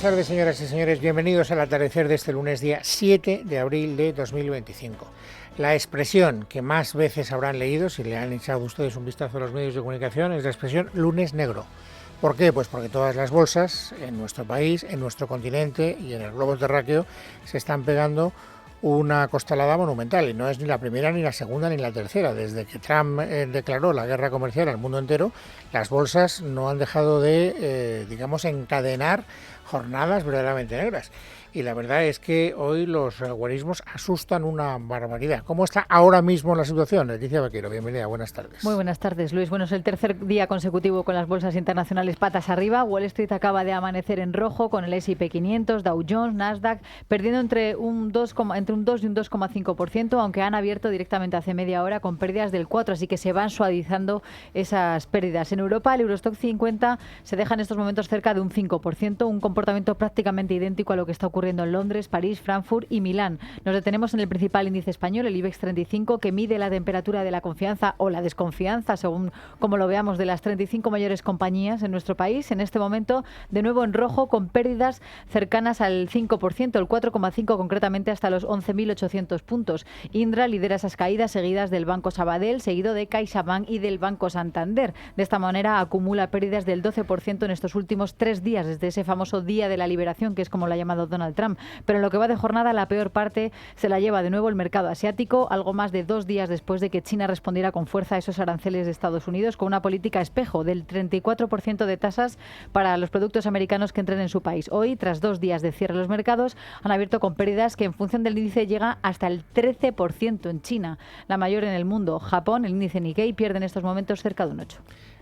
Buenas tardes, señoras y señores. Bienvenidos al atardecer de este lunes, día 7 de abril de 2025. La expresión que más veces habrán leído, si le han echado ustedes un vistazo a los medios de comunicación, es la expresión lunes negro. ¿Por qué? Pues porque todas las bolsas en nuestro país, en nuestro continente y en el globo terráqueo se están pegando una costalada monumental, y no es ni la primera, ni la segunda, ni la tercera. Desde que Trump declaró la guerra comercial al mundo entero, las bolsas no han dejado de, encadenar jornadas verdaderamente negras. Y la verdad es que hoy los guarismos asustan una barbaridad. ¿Cómo está ahora mismo la situación? Leticia Vaquero, bienvenida, buenas tardes. Muy buenas tardes, Luis. Bueno, es el tercer día consecutivo con las bolsas internacionales patas arriba. Wall Street acaba de amanecer en rojo con el S&P 500, Dow Jones, Nasdaq, perdiendo entre un 2 y un 2,5%, aunque han abierto directamente hace media hora con pérdidas del 4%, así que se van suavizando esas pérdidas. En Europa, el Eurostock 50 se deja en estos momentos cerca de un 5%, un comportamiento prácticamente idéntico a lo que está ocurriendo en Londres, París, Frankfurt y Milán. Nos detenemos en el principal índice español, el IBEX 35, que mide la temperatura de la confianza o la desconfianza, según como lo veamos, de las 35 mayores compañías en nuestro país. En este momento, de nuevo en rojo, con pérdidas cercanas al 5%, el 4,5% concretamente, hasta los 11.800 puntos. Indra lidera esas caídas, seguidas del Banco Sabadell, seguido de CaixaBank y del Banco Santander. De esta manera acumula pérdidas del 12% en estos últimos 3 días, desde ese famoso Día de la Liberación, que es como lo ha llamado Donald Trump. Pero en lo que va de jornada, la peor parte se la lleva de nuevo el mercado asiático, algo más de 2 días después de que China respondiera con fuerza a esos aranceles de Estados Unidos, con una política espejo del 34% de tasas para los productos americanos que entren en su país. Hoy, tras 2 días de cierre de los mercados, han abierto con pérdidas que en función del índice llega hasta el 13% en China, la mayor en el mundo. Japón, el índice Nikkei, pierde en estos momentos cerca de un 8%.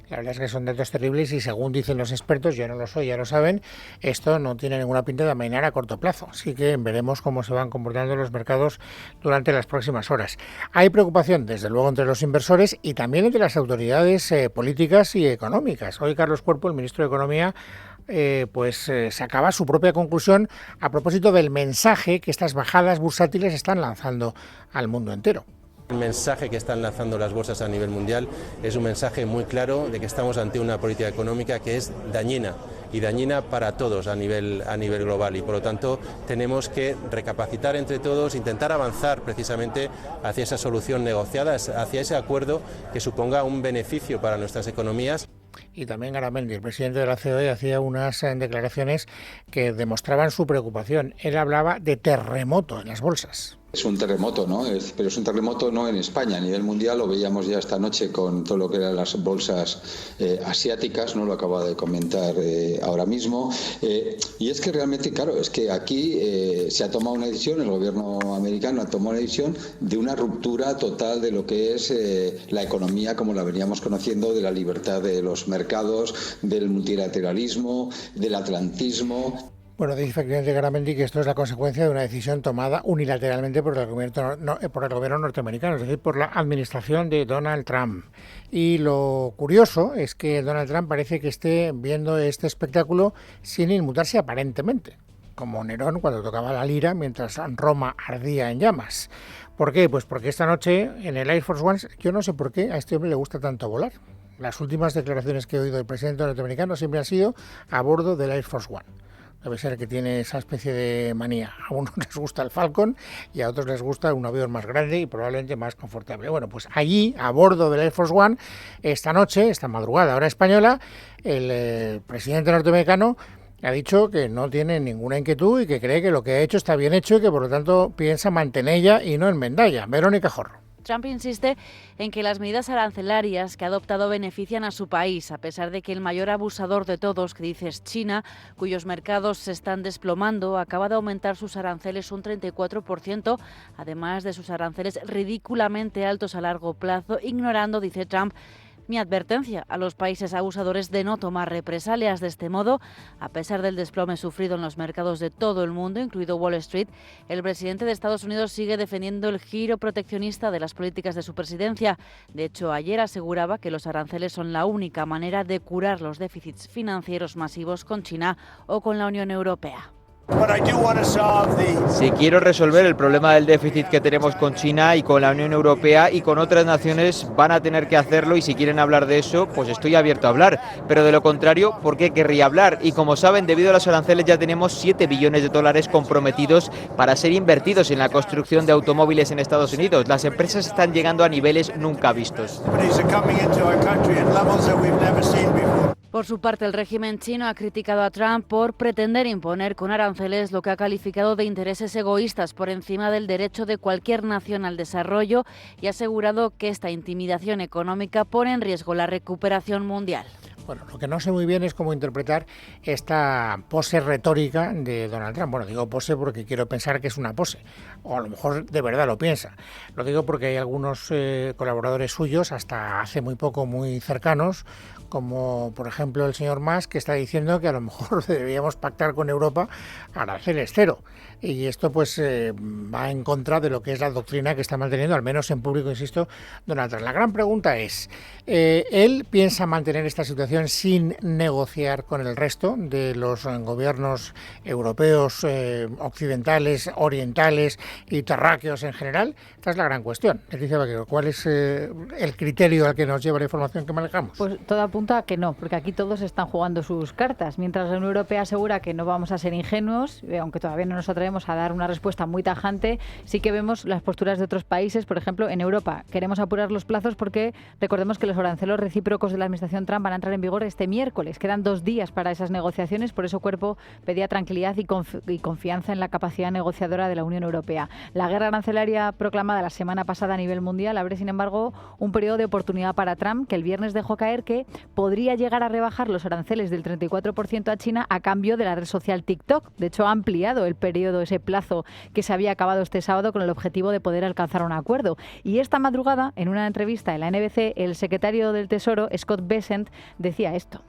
La verdad es que son datos terribles y, según dicen los expertos, yo no lo soy, ya lo saben, esto no tiene ninguna pinta de amainar a corto plazo. Así que veremos cómo se van comportando los mercados durante las próximas horas. Hay preocupación, desde luego, entre los inversores y también entre las autoridades políticas y económicas. Hoy Carlos Cuerpo, el ministro de Economía, sacaba su propia conclusión a propósito del mensaje que estas bajadas bursátiles están lanzando al mundo entero. El mensaje que están lanzando las bolsas a nivel mundial es un mensaje muy claro de que estamos ante una política económica que es dañina y dañina para todos a nivel global, y por lo tanto tenemos que recapacitar entre todos, intentar avanzar precisamente hacia esa solución negociada, hacia ese acuerdo que suponga un beneficio para nuestras economías. Y también Garamendi, el presidente de la COE, hacía unas declaraciones que demostraban su preocupación. Él hablaba de terremoto en las bolsas. Es un terremoto, ¿no? Pero es un terremoto no en España, a nivel mundial. Lo veíamos ya esta noche con todo lo que eran las bolsas asiáticas, ¿no? Lo acaba de comentar ahora mismo. Y es que realmente, claro, es que aquí se ha tomado una decisión, el gobierno americano ha tomado una decisión de una ruptura total de lo que es la economía como la veníamos conociendo, de la libertad de los mercados, del multilateralismo, del atlantismo. Bueno, dice efectivamente Garamendi que esto es la consecuencia de una decisión tomada unilateralmente por el gobierno norteamericano, es decir, por la administración de Donald Trump. Y lo curioso es que Donald Trump parece que esté viendo este espectáculo sin inmutarse aparentemente, como Nerón cuando tocaba la lira mientras Roma ardía en llamas. ¿Por qué? Pues porque esta noche en el Air Force One, yo no sé por qué a este hombre le gusta tanto volar. Las últimas declaraciones que he oído del presidente norteamericano siempre han sido a bordo del Air Force One. Debe ser que tiene esa especie de manía. A unos les gusta el Falcon y a otros les gusta un avión más grande y probablemente más confortable. Bueno, pues allí, a bordo del Air Force One, esta noche, esta madrugada, hora española, el presidente norteamericano ha dicho que no tiene ninguna inquietud y que cree que lo que ha hecho está bien hecho y que por lo tanto piensa mantenerla y no enmendarla. Verónica Jorro. Trump insiste en que las medidas arancelarias que ha adoptado benefician a su país, a pesar de que el mayor abusador de todos, que dice es China, cuyos mercados se están desplomando, acaba de aumentar sus aranceles un 34%, además de sus aranceles ridículamente altos a largo plazo, ignorando, dice Trump, mi advertencia a los países abusadores de no tomar represalias. De este modo, a pesar del desplome sufrido en los mercados de todo el mundo, incluido Wall Street, el presidente de Estados Unidos sigue defendiendo el giro proteccionista de las políticas de su presidencia. De hecho, ayer aseguraba que los aranceles son la única manera de curar los déficits financieros masivos con China o con la Unión Europea. Si quiero resolver el problema del déficit que tenemos con China y con la Unión Europea y con otras naciones, van a tener que hacerlo, y si quieren hablar de eso, pues estoy abierto a hablar. Pero de lo contrario, ¿por qué querría hablar? Y como saben, debido a los aranceles ya tenemos 7 billones de dólares comprometidos para ser invertidos en la construcción de automóviles en Estados Unidos. Las empresas están llegando a niveles nunca vistos. Por su parte, el régimen chino ha criticado a Trump por pretender imponer con aranceles lo que ha calificado de intereses egoístas por encima del derecho de cualquier nación al desarrollo, y ha asegurado que esta intimidación económica pone en riesgo la recuperación mundial. Bueno, lo que no sé muy bien es cómo interpretar esta pose retórica de Donald Trump. Bueno, digo pose porque quiero pensar que es una pose, o a lo mejor de verdad lo piensa. Lo digo porque hay algunos colaboradores suyos, hasta hace muy poco muy cercanos, como por ejemplo el señor Musk, que está diciendo que a lo mejor deberíamos pactar con Europa aranceles cero. Y esto pues va en contra de lo que es la doctrina que está manteniendo, al menos en público, insisto, Donald Trump. La gran pregunta es, ¿él piensa mantener esta situación sin negociar con el resto de los gobiernos europeos, occidentales, orientales y terráqueos en general? Esta es la gran cuestión. Leticia Vaquero, ¿cuál es el criterio al que nos lleva la información que manejamos? Pues todo apunta a que no, porque aquí todos están jugando sus cartas. Mientras la Unión Europea asegura que no vamos a ser ingenuos, aunque todavía no nos atrevemos a dar una respuesta muy tajante, sí que vemos las posturas de otros países. Por ejemplo, en Europa queremos apurar los plazos porque recordemos que los aranceles recíprocos de la administración Trump van a entrar en vigor este miércoles. Quedan 2 días para esas negociaciones, por eso Cuerpo pedía tranquilidad y confianza en la capacidad negociadora de la Unión Europea. La guerra arancelaria proclamada la semana pasada a nivel mundial abre, sin embargo, un periodo de oportunidad para Trump, que el viernes dejó caer que podría llegar a rebajar los aranceles del 34% a China a cambio de la red social TikTok. De hecho, ha ampliado el periodo, ese plazo que se había acabado este sábado, con el objetivo de poder alcanzar un acuerdo. Y esta madrugada, en una entrevista en la NBC, el secretario del Tesoro, Scott Bessent, decía esto.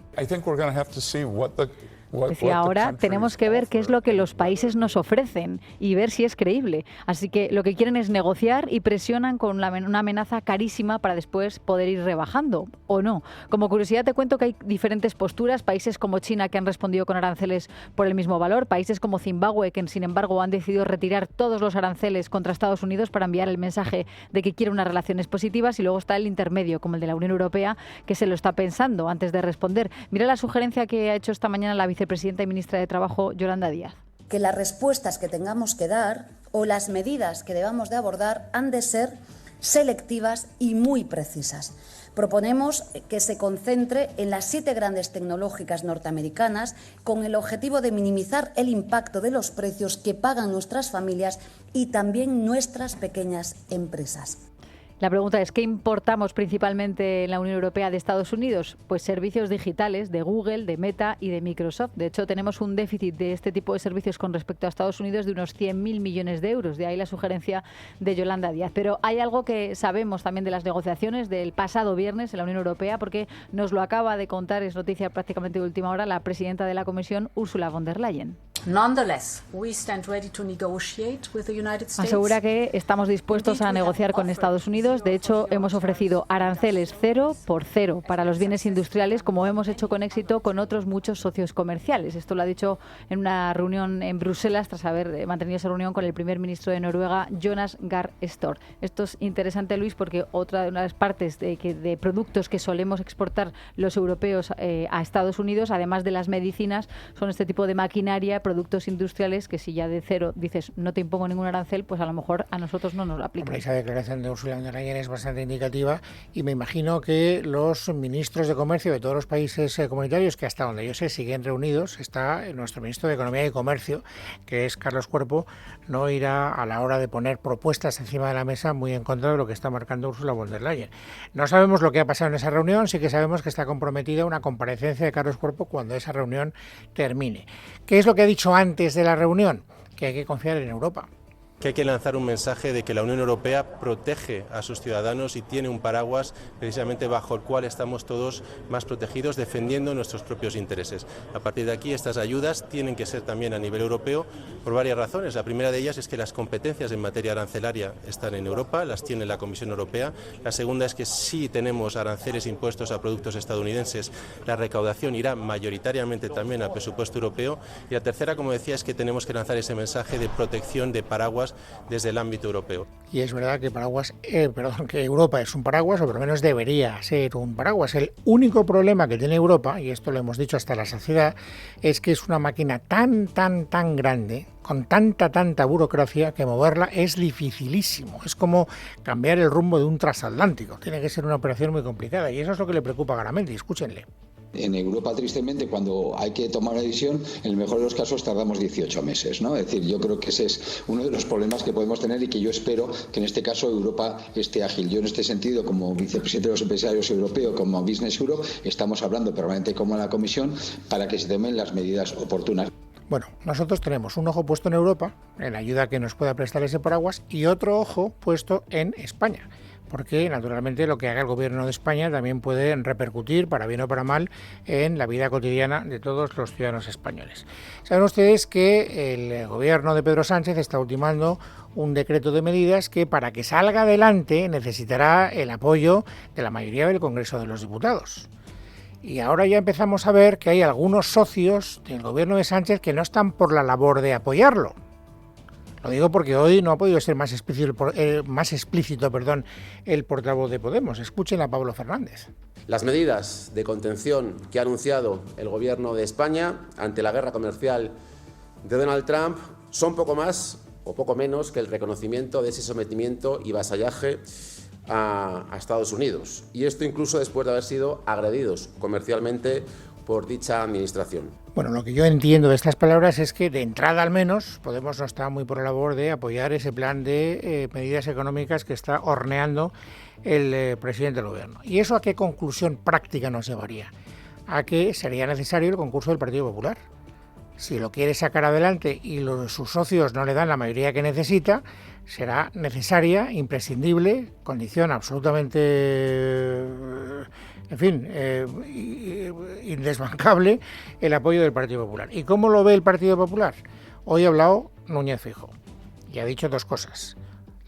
Decía, ahora tenemos que ver qué es lo que los países nos ofrecen y ver si es creíble. Así que lo que quieren es negociar y presionan con una amenaza carísima para después poder ir rebajando, ¿o no? Como curiosidad te cuento que hay diferentes posturas. Países como China, que han respondido con aranceles por el mismo valor. Países como Zimbabue, que sin embargo han decidido retirar todos los aranceles contra Estados Unidos para enviar el mensaje de que quiere unas relaciones positivas. Y luego está el intermedio, como el de la Unión Europea, que se lo está pensando antes de responder. Mira la sugerencia que ha hecho esta mañana la vicepresidenta y ministra de Trabajo, Yolanda Díaz. Que las respuestas que tengamos que dar o las medidas que debamos de abordar han de ser selectivas y muy precisas. Proponemos que se concentre en las 7 grandes tecnológicas norteamericanas con el objetivo de minimizar el impacto de los precios que pagan nuestras familias y también nuestras pequeñas empresas. La pregunta es, ¿qué importamos principalmente en la Unión Europea de Estados Unidos? Pues servicios digitales de Google, de Meta y de Microsoft. De hecho, tenemos un déficit de este tipo de servicios con respecto a Estados Unidos de unos 100.000 millones de euros. De ahí la sugerencia de Yolanda Díaz. Pero hay algo que sabemos también de las negociaciones del pasado viernes en la Unión Europea, porque nos lo acaba de contar, es noticia prácticamente de última hora, la presidenta de la Comisión, Ursula von der Leyen. Asegura que estamos dispuestos a negociar con Estados Unidos. De hecho, hemos ofrecido aranceles 0 por 0 para los bienes industriales, como hemos hecho con éxito con otros muchos socios comerciales. Esto lo ha dicho en una reunión en Bruselas, tras haber mantenido esa reunión con el primer ministro de Noruega, Jonas Gahr Støre. Esto es interesante, Luis, porque otra de las partes de productos que solemos exportar los europeos a Estados Unidos, además de las medicinas, son este tipo de maquinaria, productos industriales, que si ya de cero dices no te impongo ningún arancel, pues a lo mejor a nosotros no nos lo aplican. Esa declaración de Ursula von der Leyen es bastante indicativa, y me imagino que los ministros de comercio de todos los países comunitarios, que hasta donde yo sé siguen reunidos, está nuestro ministro de Economía y Comercio, que es Carlos Cuerpo, no irá a la hora de poner propuestas encima de la mesa muy en contra de lo que está marcando Ursula von der Leyen. No sabemos lo que ha pasado en esa reunión, sí que sabemos que está comprometida una comparecencia de Carlos Cuerpo cuando esa reunión termine. ¿Qué es lo que ha dicho antes de la reunión? Que hay que confiar en Europa. Que hay que lanzar un mensaje de que la Unión Europea protege a sus ciudadanos y tiene un paraguas precisamente bajo el cual estamos todos más protegidos, defendiendo nuestros propios intereses. A partir de aquí, estas ayudas tienen que ser también a nivel europeo, por varias razones. La primera de ellas es que las competencias en materia arancelaria están en Europa, las tiene la Comisión Europea. La segunda es que si tenemos aranceles impuestos a productos estadounidenses, la recaudación irá mayoritariamente también al presupuesto europeo. Y la tercera, como decía, es que tenemos que lanzar ese mensaje de protección de paraguas desde el ámbito europeo. Y es verdad que que Europa es un paraguas, o por lo menos debería ser un paraguas. El único problema que tiene Europa, y esto lo hemos dicho hasta la saciedad, es que es una máquina tan grande, con tanta burocracia, que moverla es dificilísimo. Es como cambiar el rumbo de un transatlántico. Tiene que ser una operación muy complicada, y eso es lo que le preocupa a Garamendi. Escúchenle. En Europa, tristemente, cuando hay que tomar una decisión, en el mejor de los casos tardamos 18 meses, ¿no? Es decir, yo creo que ese es uno de los problemas que podemos tener y que yo espero que en este caso Europa esté ágil. Yo en este sentido, como vicepresidente de los empresarios europeos, como Business Europe, estamos hablando permanentemente como la Comisión para que se tomen las medidas oportunas. Bueno, nosotros tenemos un ojo puesto en Europa, en la ayuda que nos pueda prestar ese paraguas, y otro ojo puesto en España, porque naturalmente lo que haga el gobierno de España también puede repercutir, para bien o para mal, en la vida cotidiana de todos los ciudadanos españoles. Saben ustedes que el gobierno de Pedro Sánchez está ultimando un decreto de medidas que, para que salga adelante, necesitará el apoyo de la mayoría del Congreso de los Diputados. Y ahora ya empezamos a ver que hay algunos socios del gobierno de Sánchez que no están por la labor de apoyarlo. Lo digo porque hoy no ha podido ser más explícito, el portavoz de Podemos. Escuchen a Pablo Fernández. Las medidas de contención que ha anunciado el gobierno de España ante la guerra comercial de Donald Trump son poco más o poco menos que el reconocimiento de ese sometimiento y vasallaje a Estados Unidos. Y esto incluso después de haber sido agredidos comercialmente por dicha administración. Bueno, lo que yo entiendo de estas palabras es que, de entrada al menos, Podemos no está muy por la labor de apoyar ese plan de medidas económicas que está horneando el presidente del gobierno. ¿Y eso a qué conclusión práctica nos llevaría? A que sería necesario el concurso del Partido Popular. Si lo quiere sacar adelante y sus socios no le dan la mayoría que necesita, será necesaria, imprescindible, condición absolutamente, indesbancable, el apoyo del Partido Popular. ¿Y cómo lo ve el Partido Popular? Hoy ha hablado Núñez Feijóo y ha dicho dos cosas.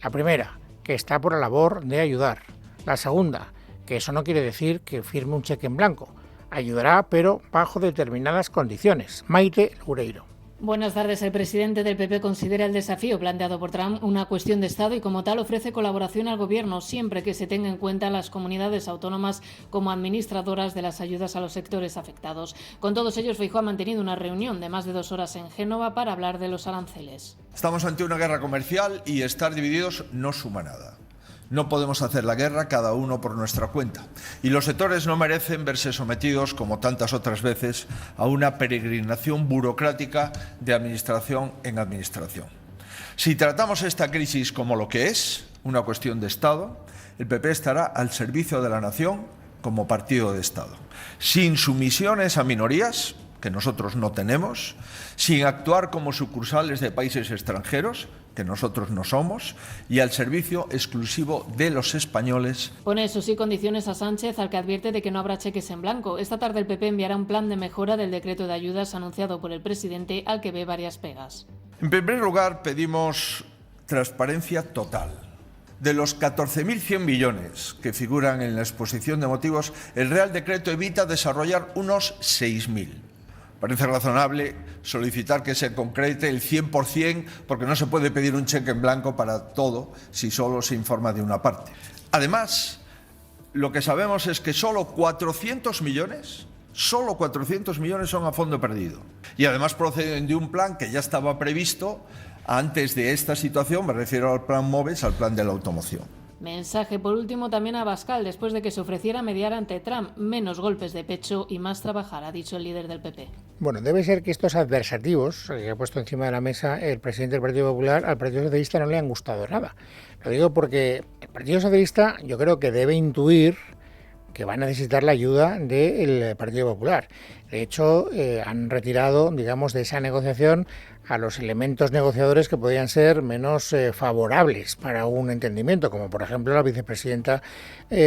La primera, que está por la labor de ayudar. La segunda, que eso no quiere decir que firme un cheque en blanco. Ayudará, pero bajo determinadas condiciones. Maite Loureiro. Buenas tardes. El presidente del PP considera el desafío planteado por Trump una cuestión de Estado y, como tal, ofrece colaboración al Gobierno siempre que se tenga en cuenta las comunidades autónomas como administradoras de las ayudas a los sectores afectados. Con todos ellos, Feijóo ha mantenido una reunión de más de 2 horas en Génova para hablar de los aranceles. Estamos ante una guerra comercial y estar divididos no suma nada. No podemos hacer la guerra cada uno por nuestra cuenta. Y los sectores no merecen verse sometidos, como tantas otras veces, a una peregrinación burocrática de administración en administración. Si tratamos esta crisis como lo que es, una cuestión de Estado, el PP estará al servicio de la nación como partido de Estado, sin sumisiones a minorías, que nosotros no tenemos, sin actuar como sucursales de países extranjeros, que nosotros no somos, y al servicio exclusivo de los españoles. Pone eso sí condiciones a Sánchez, al que advierte de que no habrá cheques en blanco. Esta tarde el PP enviará un plan de mejora del decreto de ayudas anunciado por el presidente, al que ve varias pegas. En primer lugar, pedimos transparencia total. De los 14.100 millones que figuran en la exposición de motivos, el Real Decreto evita desarrollar unos 6.000. Parece razonable solicitar que se concrete el 100%, porque no se puede pedir un cheque en blanco para todo si solo se informa de una parte. Además, lo que sabemos es que solo 400 millones son a fondo perdido. Y además proceden de un plan que ya estaba previsto antes de esta situación, me refiero al plan MOVES, al plan de la automoción. Mensaje por último también a Abascal, después de que se ofreciera mediar ante Trump. Menos golpes de pecho y más trabajar, ha dicho el líder del PP. Bueno, debe ser que estos adversativos que ha puesto encima de la mesa el presidente del Partido Popular al Partido Socialista no le han gustado nada. Lo digo porque el Partido Socialista yo creo que debe intuir que va a necesitar la ayuda del Partido Popular. De hecho, han retirado, digamos, de esa negociación a los elementos negociadores que podían ser menos favorables para un entendimiento, como por ejemplo la vicepresidenta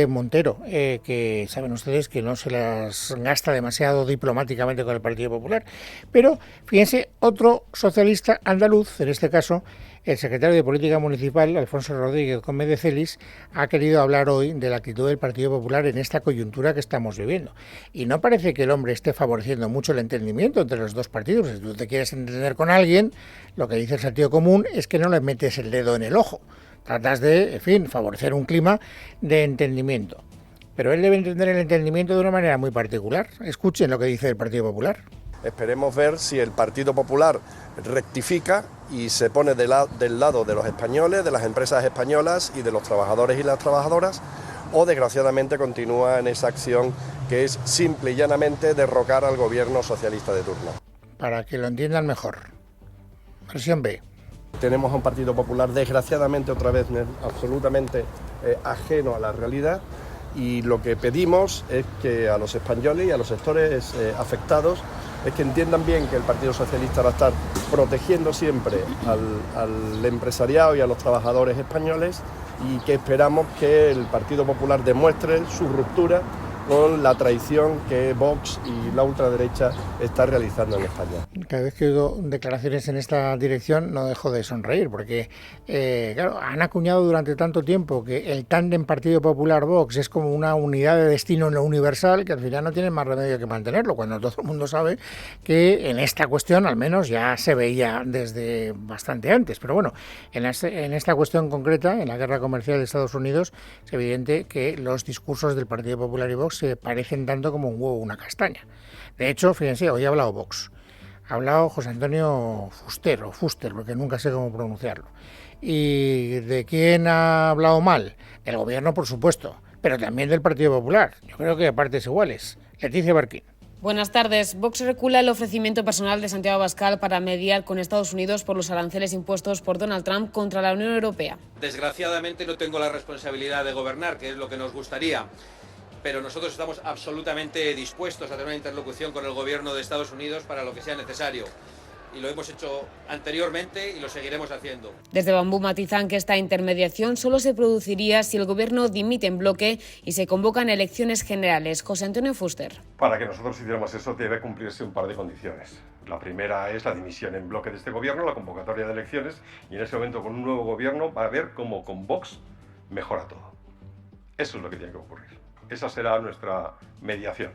Montero, que saben ustedes que no se las gasta demasiado diplomáticamente con el Partido Popular. Pero fíjense, otro socialista andaluz, en este caso el secretario de Política Municipal, Alfonso Rodríguez Gómez de Celis, ha querido hablar hoy de la actitud del Partido Popular en esta coyuntura que estamos viviendo. Y no parece que el hombre esté favoreciendo mucho el entendimiento entre los dos partidos. Si tú te quieres entender con alguien, lo que dice el sentido común es que no le metes el dedo en el ojo. Tratas de, en fin, favorecer un clima de entendimiento. Pero él debe entender el entendimiento de una manera muy particular. Escuchen lo que dice el Partido Popular. Esperemos ver si el Partido Popular rectifica y se pone del lado de los españoles, de las empresas españolas y de los trabajadores y las trabajadoras, o desgraciadamente continúa en esa acción que es simple y llanamente derrocar al gobierno socialista de turno. Para que lo entiendan mejor. Versión B. Tenemos a un Partido Popular desgraciadamente otra vez absolutamente ajeno a la realidad, y lo que pedimos es que a los españoles y a los sectores afectados es que entiendan bien que el Partido Socialista va a estar protegiendo siempre al empresariado y a los trabajadores españoles, y que esperamos que el Partido Popular demuestre su ruptura con la traición que Vox y la ultraderecha está realizando en España. Cada vez que oigo declaraciones en esta dirección no dejo de sonreír, porque claro, han acuñado durante tanto tiempo que el tándem Partido Popular-Vox es como una unidad de destino en lo universal, que al final no tienen más remedio que mantenerlo, cuando todo el mundo sabe que en esta cuestión al menos ya se veía desde bastante antes. Pero bueno, en esta cuestión concreta, en la guerra comercial de Estados Unidos, es evidente que los discursos del Partido Popular y Vox se parecen tanto como un huevo o una castaña. De hecho, fíjense, hoy ha hablado Vox, ha hablado José Antonio Fuster, o Fuster, porque nunca sé cómo pronunciarlo. ¿Y de quién ha hablado mal? Del gobierno, por supuesto, pero también del Partido Popular. Yo creo que a partes iguales. Leticia Barquín. Buenas tardes. Vox recula el ofrecimiento personal de Santiago Abascal para mediar con Estados Unidos por los aranceles impuestos por Donald Trump contra la Unión Europea. Desgraciadamente no tengo la responsabilidad de gobernar, que es lo que nos gustaría, pero nosotros estamos absolutamente dispuestos a tener una interlocución con el gobierno de Estados Unidos para lo que sea necesario. Y lo hemos hecho anteriormente y lo seguiremos haciendo. Desde Bambú matizan que esta intermediación solo se produciría si el gobierno dimite en bloque y se convocan elecciones generales. José Antonio Fuster. Para que nosotros hiciéramos eso debe cumplirse un par de condiciones. La primera es la dimisión en bloque de este gobierno, la convocatoria de elecciones, y en ese momento con un nuevo gobierno va a ver cómo con Vox mejora todo. Eso es lo que tiene que ocurrir. Esa será nuestra mediación.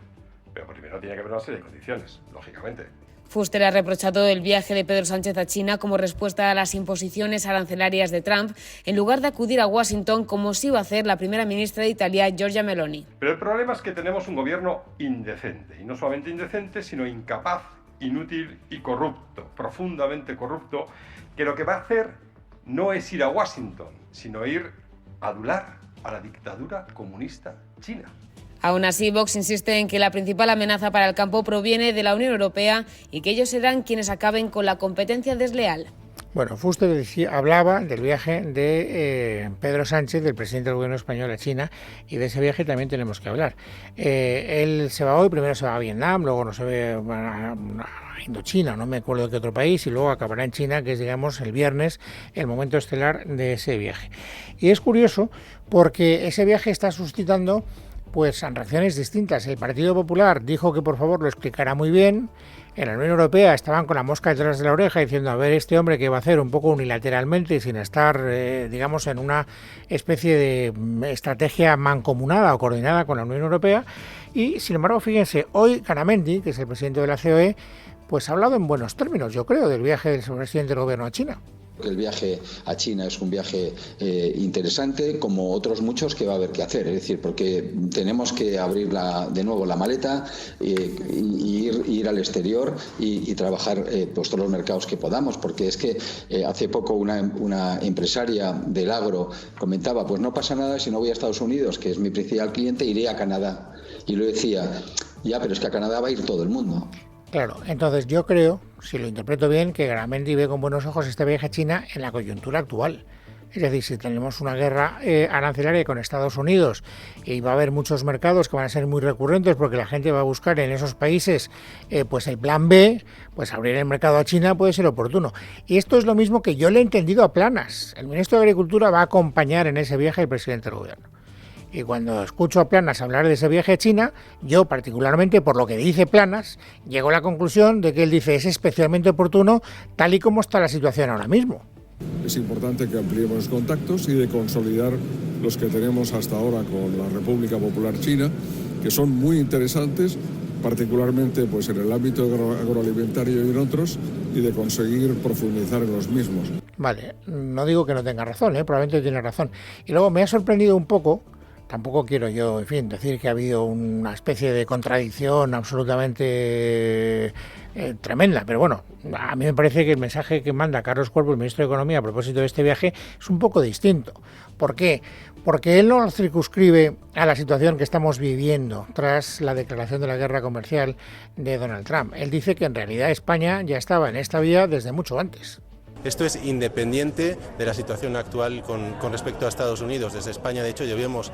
Pero primero tiene que haber una serie de condiciones, lógicamente. Fuster ha reprochado el viaje de Pedro Sánchez a China como respuesta a las imposiciones arancelarias de Trump, en lugar de acudir a Washington como sí iba a hacer la primera ministra de Italia, Giorgia Meloni. Pero el problema es que tenemos un gobierno indecente, y no solamente indecente, sino incapaz, inútil y corrupto, profundamente corrupto, que lo que va a hacer no es ir a Washington, sino ir a adular a la dictadura comunista china. Aún así, Vox insiste en que la principal amenaza para el campo proviene de la Unión Europea y que ellos serán quienes acaben con la competencia desleal. Bueno, Fuster hablaba del viaje de Pedro Sánchez, del presidente del gobierno español a China, y de ese viaje también tenemos que hablar. Él se va hoy, primero se va a Vietnam, luego no se ve a Indochina, no me acuerdo de qué otro país, y luego acabará en China, que es, digamos, el viernes, el momento estelar de ese viaje. Y es curioso porque ese viaje está suscitando pues reacciones distintas. El Partido Popular dijo que por favor lo explicará muy bien. En la Unión Europea estaban con la mosca detrás de la oreja diciendo, a ver, este hombre que va a hacer un poco unilateralmente y sin estar, digamos, en una especie de estrategia mancomunada o coordinada con la Unión Europea. Y, sin embargo, fíjense, hoy Garamendi, que es el presidente de la COE, pues ha hablado en buenos términos, yo creo, del viaje del presidente del gobierno a China. El viaje a China es un viaje interesante, como otros muchos que va a haber que hacer, es decir, porque tenemos que abrir de nuevo la maleta y ir al exterior y trabajar pues todos los mercados que podamos, porque es que hace poco una empresaria del agro comentaba, pues no pasa nada si no voy a Estados Unidos, que es mi principal cliente, iré a Canadá. Y lo decía, ya, pero es que a Canadá va a ir todo el mundo. Claro, entonces yo creo, si lo interpreto bien, que Garamendi ve con buenos ojos este viaje a China en la coyuntura actual. Es decir, si tenemos una guerra arancelaria con Estados Unidos y va a haber muchos mercados que van a ser muy recurrentes porque la gente va a buscar en esos países pues el plan B, pues abrir el mercado a China puede ser oportuno. Y esto es lo mismo que yo le he entendido a Planas. El ministro de Agricultura va a acompañar en ese viaje al presidente del gobierno. Y cuando escucho a Planas hablar de ese viaje a China, yo particularmente por lo que dice Planas, llego a la conclusión de que él dice es especialmente oportuno tal y como está la situación ahora mismo. Es importante que ampliemos los contactos y de consolidar los que tenemos hasta ahora con la República Popular China, que son muy interesantes, particularmente pues en el ámbito agroalimentario y en otros, y de conseguir profundizar en los mismos. Vale, no digo que no tenga razón, probablemente tiene razón. Y luego me ha sorprendido un poco. Tampoco quiero yo, en fin, decir que ha habido una especie de contradicción absolutamente tremenda, pero bueno, a mí me parece que el mensaje que manda Carlos Cuerpo, el ministro de Economía, a propósito de este viaje, es un poco distinto. ¿Por qué? Porque él no lo circunscribe a la situación que estamos viviendo tras la declaración de la guerra comercial de Donald Trump. Él dice que en realidad España ya estaba en esta vía desde mucho antes. Esto es independiente de la situación actual con respecto a Estados Unidos. Desde España, de hecho, llevamos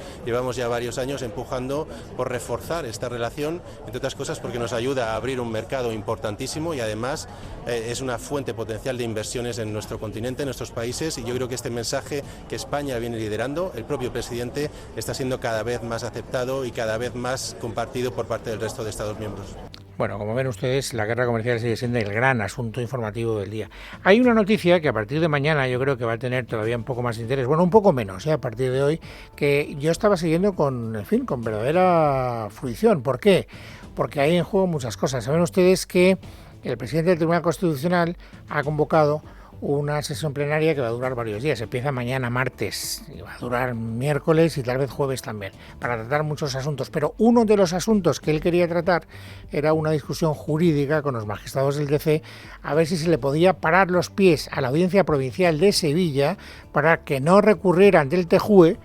ya varios años empujando por reforzar esta relación, entre otras cosas porque nos ayuda a abrir un mercado importantísimo y además es una fuente potencial de inversiones en nuestro continente, en nuestros países, y yo creo que este mensaje que España viene liderando, el propio presidente, está siendo cada vez más aceptado y cada vez más compartido por parte del resto de Estados miembros. Bueno, como ven ustedes, la guerra comercial sigue siendo el gran asunto informativo del día. Hay una noticia que a partir de mañana yo creo que va a tener todavía un poco más de interés, bueno, un poco menos, a partir de hoy, que yo estaba siguiendo con verdadera fruición. ¿Por qué? Porque hay en juego muchas cosas. Saben ustedes que el presidente del Tribunal Constitucional ha convocado una sesión plenaria que va a durar varios días. Empieza mañana martes y va a durar miércoles y tal vez jueves también, para tratar muchos asuntos. Pero uno de los asuntos que él quería tratar era una discusión jurídica con los magistrados del TC a ver si se le podía parar los pies a la Audiencia Provincial de Sevilla para que no recurriera ante el TJUE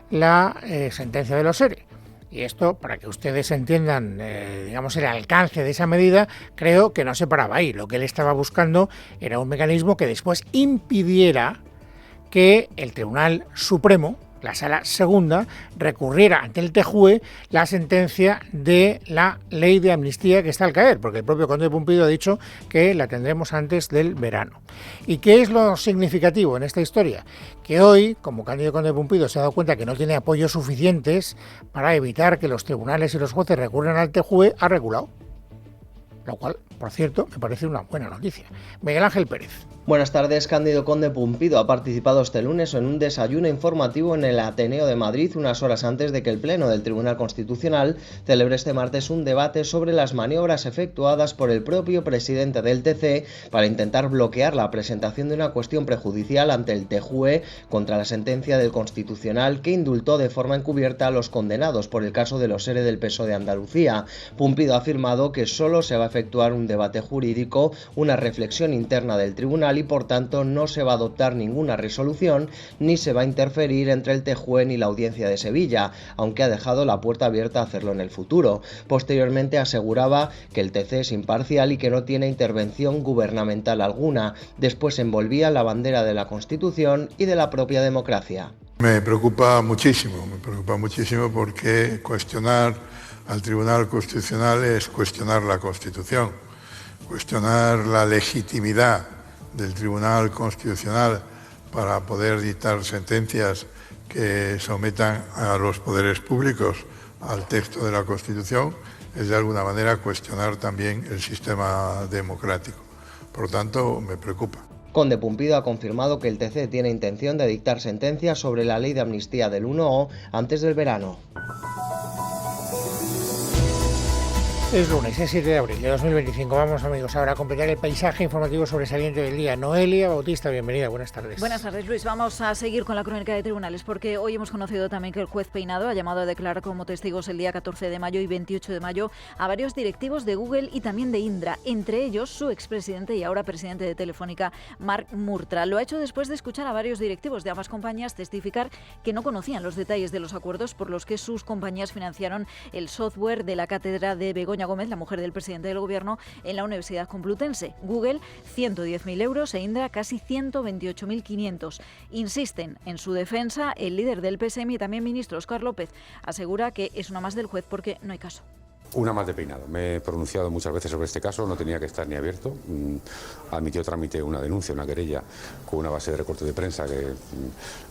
la sentencia de los ERE. Y esto, para que ustedes entiendan, el alcance de esa medida, creo que no se paraba ahí. Lo que él estaba buscando era un mecanismo que después impidiera que el Tribunal Supremo, la Sala Segunda, recurriera ante el TJUE la sentencia de la ley de amnistía que está al caer, porque el propio conde de Pumpido ha dicho que la tendremos antes del verano. ¿Y qué es lo significativo en esta historia? Que hoy, como Cándido Conde de Pumpido se ha dado cuenta que no tiene apoyos suficientes para evitar que los tribunales y los jueces recurran al TJUE, ha reculado. Lo cual, por cierto, me parece una buena noticia. Miguel Ángel Pérez. Buenas tardes. Cándido Conde Pumpido ha participado este lunes en un desayuno informativo en el Ateneo de Madrid, unas horas antes de que el Pleno del Tribunal Constitucional celebre este martes un debate sobre las maniobras efectuadas por el propio presidente del TC para intentar bloquear la presentación de una cuestión prejudicial ante el TJUE contra la sentencia del Constitucional que indultó de forma encubierta a los condenados por el caso de los ERE del PSOE de Andalucía. Pumpido ha afirmado que solo se va a efectuar un debate jurídico, una reflexión interna del tribunal y por tanto no se va a adoptar ninguna resolución ni se va a interferir entre el TJUE ni la Audiencia de Sevilla, aunque ha dejado la puerta abierta a hacerlo en el futuro. Posteriormente aseguraba que el TC es imparcial y que no tiene intervención gubernamental alguna. Después envolvía la bandera de la Constitución y de la propia democracia. Me preocupa muchísimo porque cuestionar al Tribunal Constitucional es cuestionar la Constitución, cuestionar la legitimidad del Tribunal Constitucional para poder dictar sentencias que sometan a los poderes públicos al texto de la Constitución es de alguna manera cuestionar también el sistema democrático. Por lo tanto, me preocupa. Conde Pumpido ha confirmado que el TC tiene intención de dictar sentencias sobre la ley de amnistía del 1O antes del verano. Es lunes, es 7 de abril de 2025. Vamos, amigos, ahora a completar el paisaje informativo sobresaliente del día. Noelia Bautista, bienvenida, buenas tardes. Buenas tardes, Luis. Vamos a seguir con la crónica de tribunales porque hoy hemos conocido también que el juez Peinado ha llamado a declarar como testigos el día 14 de mayo y 28 de mayo a varios directivos de Google y también de Indra, entre ellos su expresidente y ahora presidente de Telefónica, Mark Murtra. Lo ha hecho después de escuchar a varios directivos de ambas compañías testificar que no conocían los detalles de los acuerdos por los que sus compañías financiaron el software de la cátedra de Begoña Begoña Gómez, la mujer del presidente del Gobierno, en la Universidad Complutense. Google, 110.000 euros e Indra casi 128.500. Insisten en su defensa el líder del PSM y también ministro Óscar López. Asegura que es una más del juez porque no hay caso. Una más de peinado. Me he pronunciado muchas veces sobre este caso, no tenía que estar ni abierto. Admitió trámite una denuncia, una querella, con una base de recorte de prensa que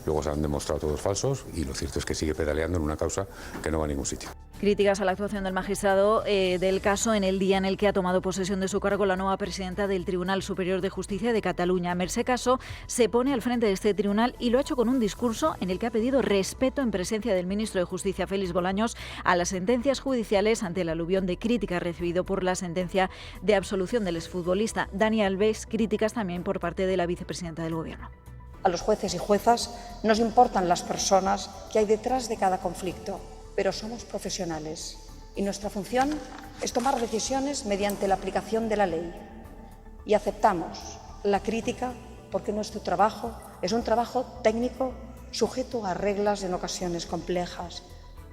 luego se han demostrado todos falsos, y lo cierto es que sigue pedaleando en una causa que no va a ningún sitio. Críticas a la actuación del magistrado del caso en el día en el que ha tomado posesión de su cargo la nueva presidenta del Tribunal Superior de Justicia de Cataluña. Mercè Casó se pone al frente de este tribunal y lo ha hecho con un discurso en el que ha pedido respeto en presencia del ministro de Justicia, Félix Bolaños, a las sentencias judiciales ante el aluvión de críticas recibido por la sentencia de absolución del exfutbolista Dani Alves, críticas también por parte de la vicepresidenta del Gobierno. A los jueces y juezas nos importan las personas que hay detrás de cada conflicto, pero somos profesionales y nuestra función es tomar decisiones mediante la aplicación de la ley. Y aceptamos la crítica porque nuestro trabajo es un trabajo técnico sujeto a reglas en ocasiones complejas,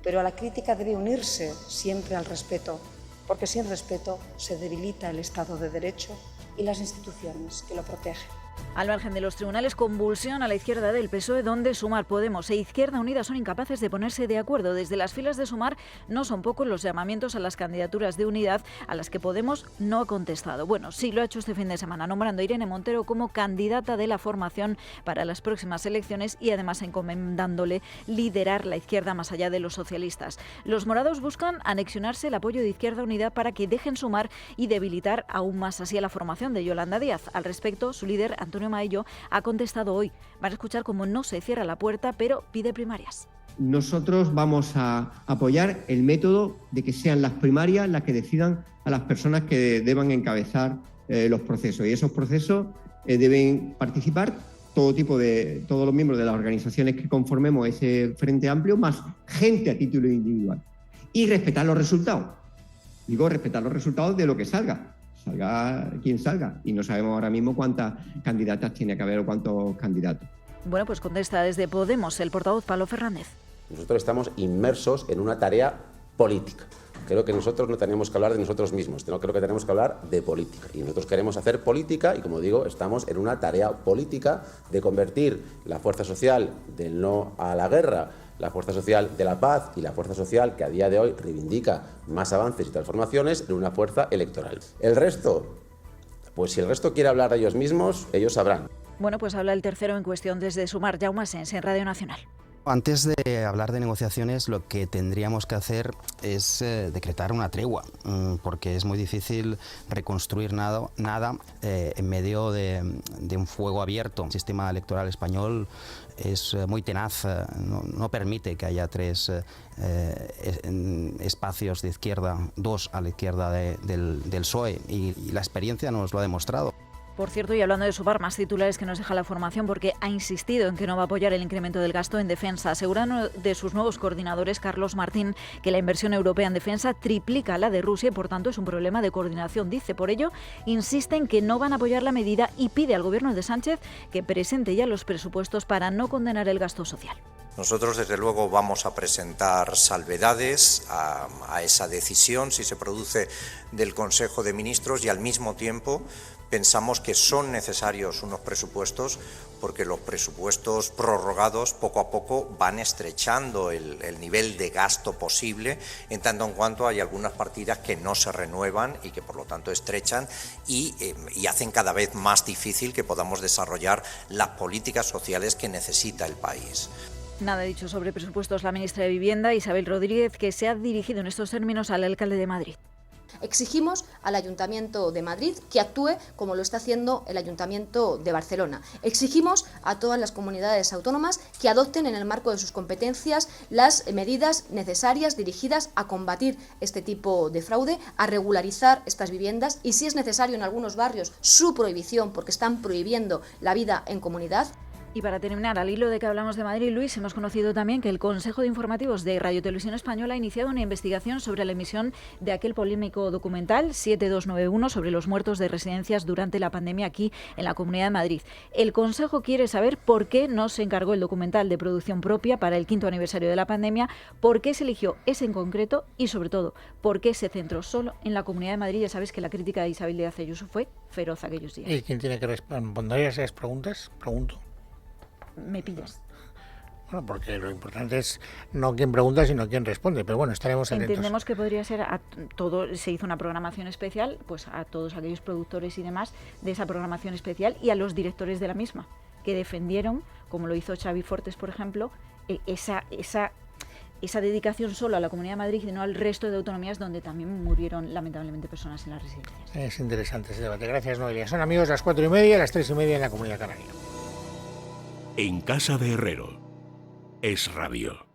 pero a la crítica debe unirse siempre al respeto, porque sin respeto se debilita el Estado de Derecho y las instituciones que lo protegen. Al margen de los tribunales, convulsión a la izquierda del PSOE, donde Sumar, Podemos e Izquierda Unida son incapaces de ponerse de acuerdo. Desde las filas de Sumar no son pocos los llamamientos a las candidaturas de unidad a las que Podemos no ha contestado. Bueno, sí lo ha hecho este fin de semana, nombrando a Irene Montero como candidata de la formación para las próximas elecciones y además encomendándole liderar la izquierda más allá de los socialistas. Los morados buscan anexionarse el apoyo de Izquierda Unida para que dejen Sumar y debilitar aún más así a la formación de Yolanda Díaz. Al respecto, su líder, Antonio Maello, ha contestado hoy. Van a escuchar cómo no se cierra la puerta, pero pide primarias. Nosotros vamos a apoyar el método de que sean las primarias las que decidan a las personas que deban encabezar los procesos. Y esos procesos deben participar todos los miembros de las organizaciones que conformemos ese Frente Amplio, más gente a título individual. Y respetar los resultados. Digo, respetar los resultados de lo que salga quien salga, y no sabemos ahora mismo cuántas candidatas tiene que haber o cuántos candidatos. Bueno, pues contesta desde Podemos el portavoz Pablo Fernández. Nosotros estamos inmersos en una tarea política. Creo que nosotros no tenemos que hablar de nosotros mismos, creo que tenemos que hablar de política. Y nosotros queremos hacer política y, como digo, estamos en una tarea política de convertir la fuerza social del no a la guerra, la fuerza social de la paz y la fuerza social que a día de hoy reivindica más avances y transformaciones en una fuerza electoral. El resto, pues si el resto quiere hablar de ellos mismos, ellos sabrán. Bueno, pues habla el tercero en cuestión desde Sumar, Jaume Asens, en Radio Nacional. Antes de hablar de negociaciones, lo que tendríamos que hacer es decretar una tregua, porque es muy difícil reconstruir nada en medio de un fuego abierto. El sistema electoral español es muy tenaz, no permite que haya tres espacios de izquierda, dos a la izquierda del PSOE, y la experiencia nos lo ha demostrado. Por cierto, y hablando de Sumar, más titulares que nos deja la formación, porque ha insistido en que no va a apoyar el incremento del gasto en defensa. Asegura uno de sus nuevos coordinadores, Carlos Martín, que la inversión europea en defensa triplica la de Rusia y por tanto es un problema de coordinación. Dice, por ello, insiste en que no van a apoyar la medida y pide al gobierno de Sánchez que presente ya los presupuestos para no condenar el gasto social. Nosotros, desde luego, vamos a presentar salvedades a esa decisión, si se produce, del Consejo de Ministros, y al mismo tiempo pensamos que son necesarios unos presupuestos porque los presupuestos prorrogados poco a poco van estrechando el nivel de gasto posible, en tanto en cuanto hay algunas partidas que no se renuevan y que por lo tanto estrechan y hacen cada vez más difícil que podamos desarrollar las políticas sociales que necesita el país. Nada dicho sobre presupuestos la ministra de Vivienda, Isabel Rodríguez, que se ha dirigido en estos términos al alcalde de Madrid. Exigimos al Ayuntamiento de Madrid que actúe como lo está haciendo el Ayuntamiento de Barcelona. Exigimos a todas las comunidades autónomas que adopten en el marco de sus competencias las medidas necesarias dirigidas a combatir este tipo de fraude, a regularizar estas viviendas y, si es necesario en algunos barrios, su prohibición, porque están prohibiendo la vida en comunidad. Y para terminar, al hilo de que hablamos de Madrid, Luis, hemos conocido también que el Consejo de Informativos de Radio Televisión Española ha iniciado una investigación sobre la emisión de aquel polémico documental 7291 sobre los muertos de residencias durante la pandemia aquí en la Comunidad de Madrid. El Consejo quiere saber por qué no se encargó el documental de producción propia para el 5º aniversario de la pandemia, por qué se eligió ese en concreto y, sobre todo, por qué se centró solo en la Comunidad de Madrid. Ya sabes que la crítica de Isabel Díaz Ayuso fue feroz aquellos días. ¿Y quién tiene que responder a esas preguntas? Pregunto. Me pillas. Bueno, porque lo importante es no quién pregunta, sino quién responde. Pero bueno, estaremos atentos. Entendemos que podría ser se hizo una programación especial, pues a todos aquellos productores y demás de esa programación especial y a los directores de la misma, que defendieron, como lo hizo Xavi Fortes, por ejemplo, esa dedicación solo a la Comunidad de Madrid y no al resto de autonomías donde también murieron lamentablemente personas en las residencias. Es interesante ese debate. Gracias, Noelia. Son amigos las 4:30, las 3:30 en la Comunidad Canaria. En casa de Herrero, Es Radio.